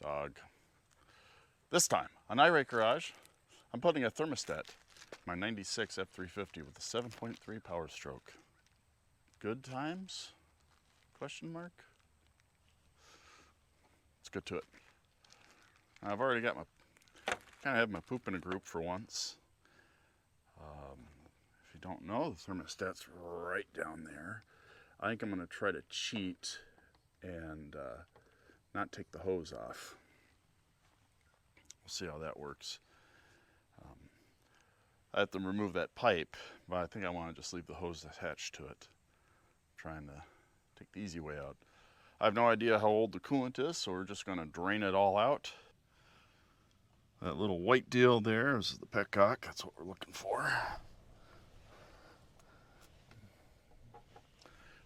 Dog. This time, on iRate Garage, I'm putting a thermostat, my 96 F350 with a 7.3 Powerstroke. Good times? Question mark? Let's get to it. I've already got kind of have my poop in a group for once. If you don't know, the thermostat's right down there. I think I'm going to try to cheat and not take the hose off. We'll see how that works. I have to remove that pipe, but I think I want to just leave the hose attached to it. I'm trying to take the easy way out. I have no idea how old the coolant is, so we're just going to drain it all out. That little white deal there is the petcock. That's what we're looking for.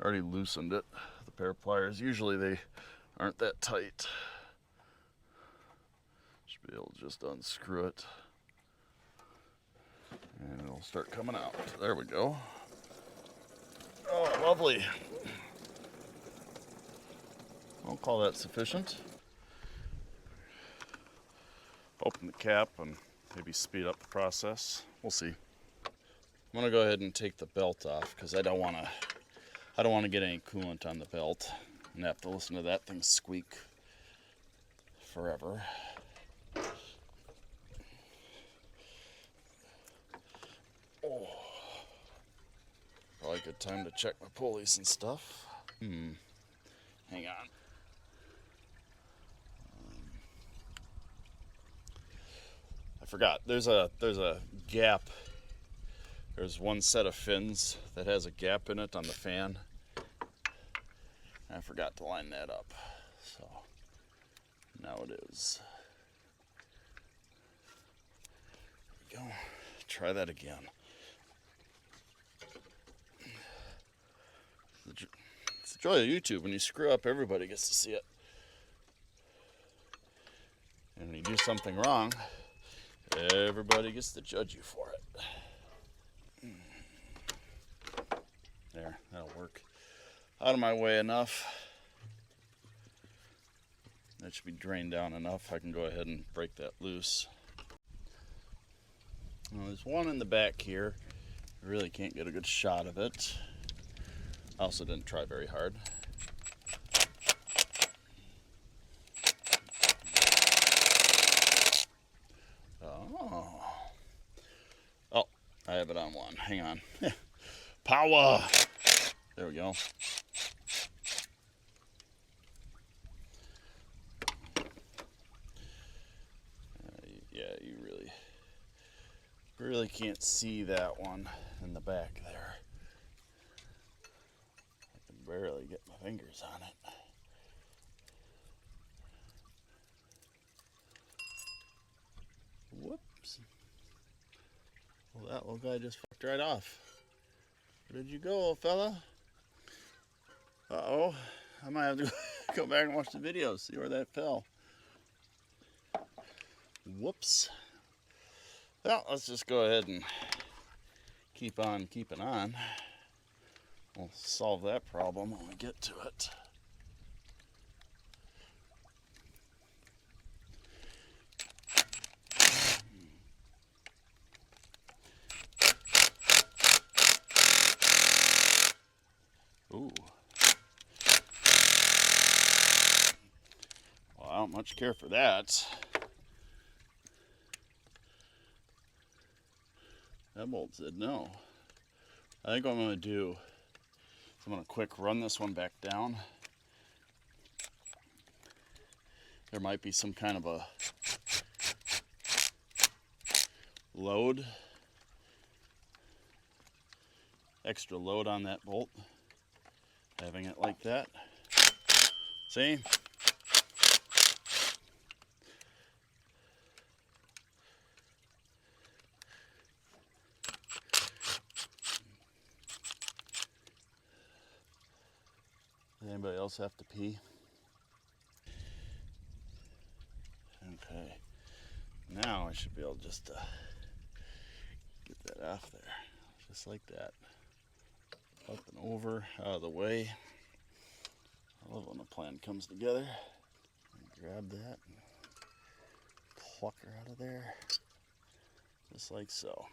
Already loosened it. The pair of pliers, usually they aren't that tight. Should be able to just unscrew it. And it'll start coming out. There we go. Oh, lovely. I'll call that sufficient. Open the cap and maybe speed up the process. We'll see. I'm gonna go ahead and take the belt off because I don't want to get any coolant on the belt and have to listen to that thing squeak forever. Oh, probably a good time to check my pulleys and stuff. Hang on. I forgot. There's a gap. There's one set of fins that has a gap in it on the fan. I forgot to line that up. So now it is. There we go. Try that again. It's the joy of YouTube. When you screw up, everybody gets to see it. And when you do something wrong, everybody gets to judge you for it. There, that'll work. Out of my way enough. That should be drained down enough. I can go ahead and break that loose. Now, there's one in the back here. I really can't get a good shot of it. I also didn't try very hard. Oh, I have it on one. Hang on. Power! There we go. Yeah, you really can't see that one in the back there. I can barely get my fingers on it. Whoops. Well, that little guy just fucked right off. Where did you go, fella? Uh-oh. I might have to go back and watch the video, see where that fell. Whoops. Well, let's just go ahead and keep on keeping on. We'll solve that problem when we get to it. Ooh. Well, I don't much care for that. That bolt said no. I think what I'm going to do is I'm going to quick run this one back down. There might be some kind of a load, extra load on that bolt. Having it like that. See? Does anybody else have to pee? Okay. Now I should be able just to get that off there. Just like that. Up and over, out of the way. I love when the plan comes together. Grab that and pluck her out of there, just like so.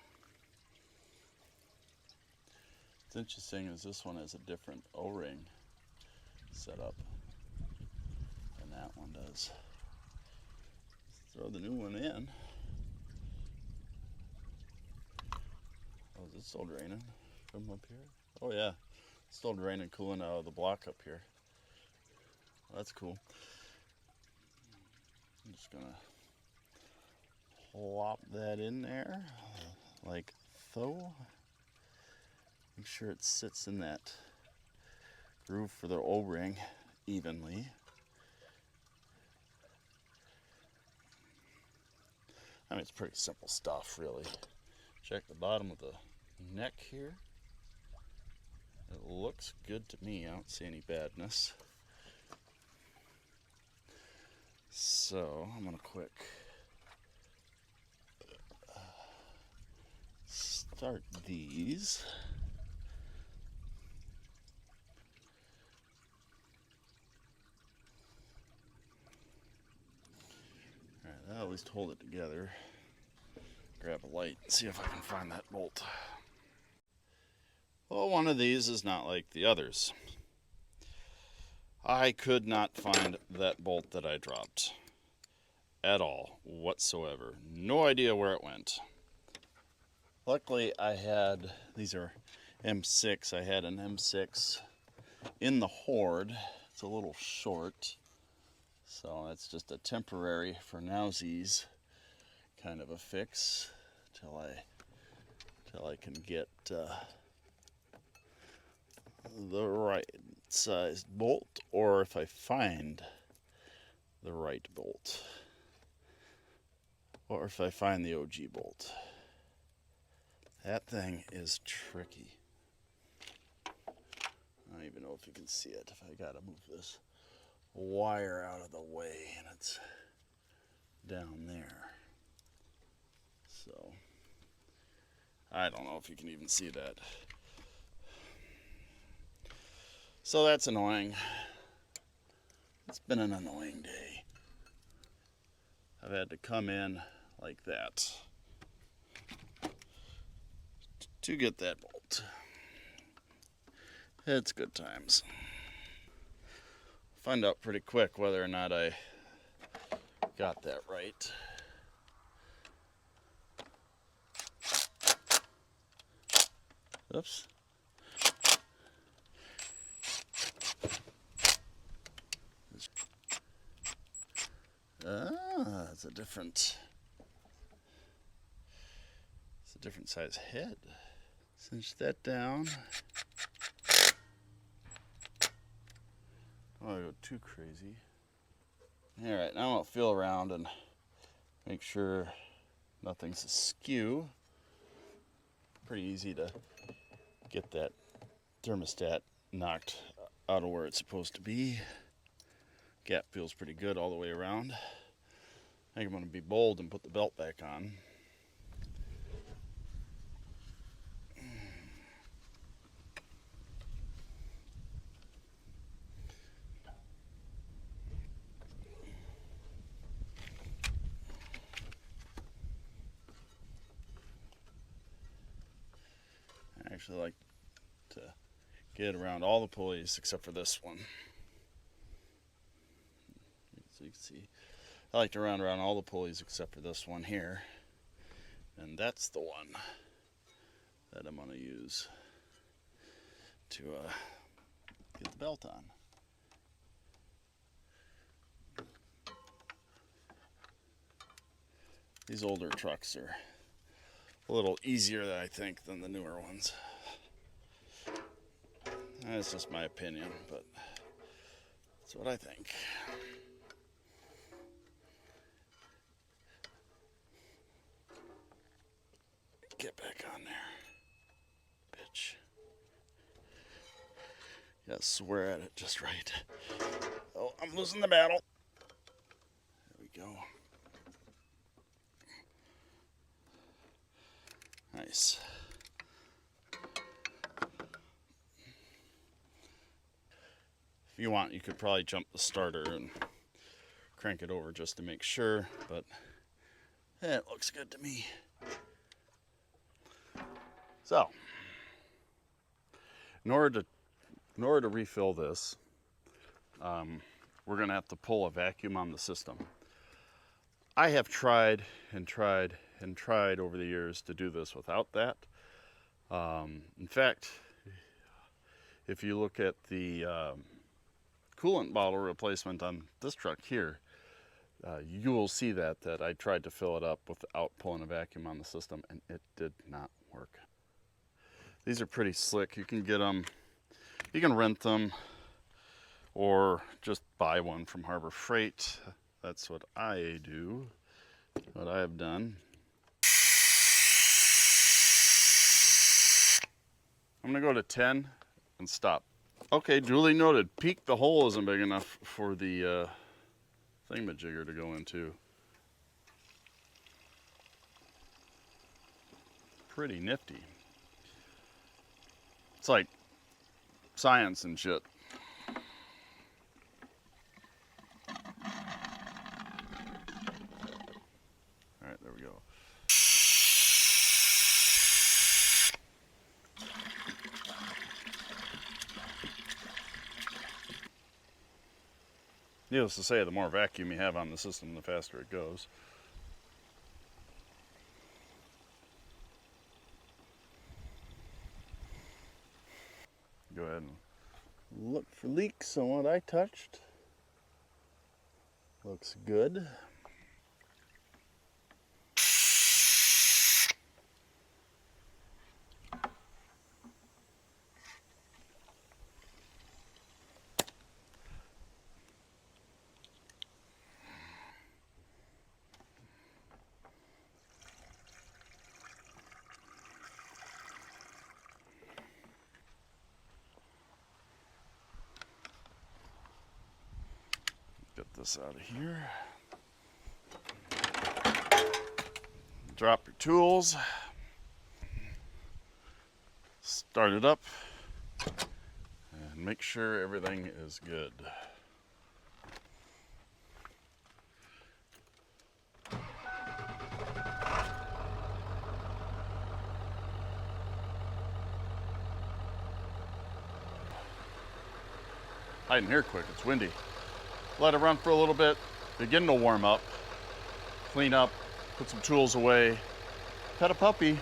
What's interesting is this one has a different O-ring setup than that one does. Let's throw the new one in. Oh, is it still draining from up here? Oh yeah, it's still draining coolant out of the block up here. Well, that's cool. I'm just gonna plop that in there like so. Make sure it sits in that groove for the O-ring evenly. I mean, it's pretty simple stuff, really. Check the bottom of the neck here. It looks good to me. I don't see any badness. So I'm gonna quick start these. All right, I'll at least hold it together. Grab a light and see if I can find that bolt. Well, one of these is not like the others. I could not find that bolt that I dropped at all, whatsoever. No idea where it went. Luckily, I had, these are M6, I had an M6 in the Horde. It's a little short, so it's just a temporary, for nowsies, kind of a fix till I can get the right sized bolt, or if I find the right bolt, or if I find the OG bolt. That thing is tricky. I don't even know if you can see it. If I gotta move this wire out of the way, and it's down there. So I don't know if you can even see that. So that's annoying. It's been an annoying day. I've had to come in like that to get that bolt. It's good times. Find out pretty quick whether or not I got that right. Oops. It's a different size head. Cinch that down. I don't want to go too crazy. Alright, now I'll feel around and make sure nothing's askew. Pretty easy to get that thermostat knocked out of where it's supposed to be. Gap feels pretty good all the way around. I think I'm going to be bold and put the belt back on. I actually like to get around all the pulleys except for this one. So you can see, I like to round around all the pulleys except for this one here. And that's the one that I'm going to use to get the belt on. These older trucks are a little easier, I think, than the newer ones. That's just my opinion, but that's what I think. Get back on there, bitch. Gotta swear at it just right. Oh, I'm losing the battle. There we go. Nice. If you want, you could probably jump the starter and crank it over just to make sure, but it looks good to me. So, in order to refill this, we're going to have to pull a vacuum on the system. I have tried and tried and tried over the years to do this without that. In fact, if you look at the coolant bottle replacement on this truck here, you will see that I tried to fill it up without pulling a vacuum on the system, and it did not work. These are pretty slick. You can get them, you can rent them, or just buy one from Harbor Freight. That's what I do, what I have done. I'm gonna go to 10 and stop. Okay, duly noted. Peak, the hole isn't big enough for the thingamajigger to go into. Pretty nifty. It's like science and shit. All right, there we go. Needless to say, the more vacuum you have on the system, the faster it goes. Go ahead and look for leaks on what I touched. Looks good. Get this out of here. Drop your tools. Start it up. And make sure everything is good. Hide in here quick, it's windy. Let it run for a little bit, begin to warm up, clean up, put some tools away, pet a puppy,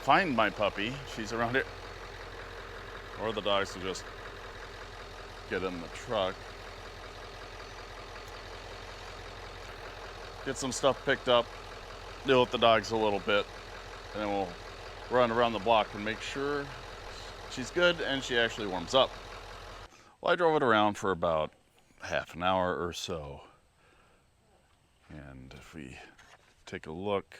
find my puppy, she's around here. Or the dogs will just get in the truck. Get some stuff picked up, deal with the dogs a little bit, and then we'll run around the block and make sure she's good and she actually warms up. Well, I drove it around for about half an hour or so. And if we take a look,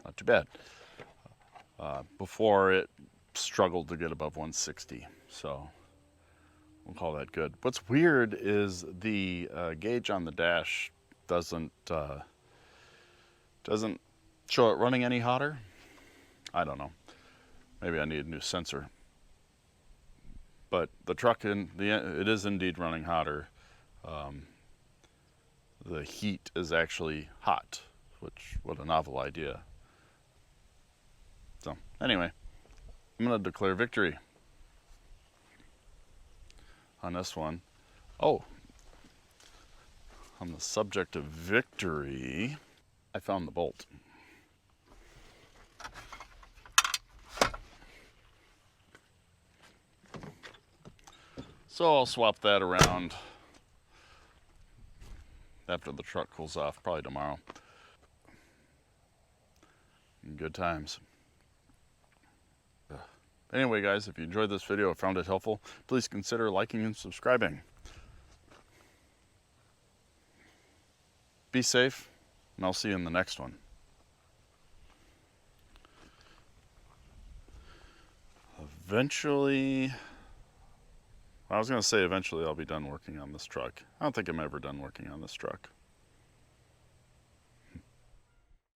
not too bad. Before it struggled to get above 160, so we'll call that good. What's weird is the gauge on the dash doesn't show it running any hotter. I don't know. Maybe I need a new sensor. But the truck, it is indeed running hotter. The heat is actually hot, which, what a novel idea. So, anyway, I'm going to declare victory on this one. Oh, on the subject of victory, I found the bolt. So I'll swap that around after the truck cools off, probably tomorrow. Good times. Anyway, guys, if you enjoyed this video or found it helpful, please consider liking and subscribing. Be safe, and I'll see you in the next one. Eventually, I was going to say eventually I'll be done working on this truck. I don't think I'm ever done working on this truck.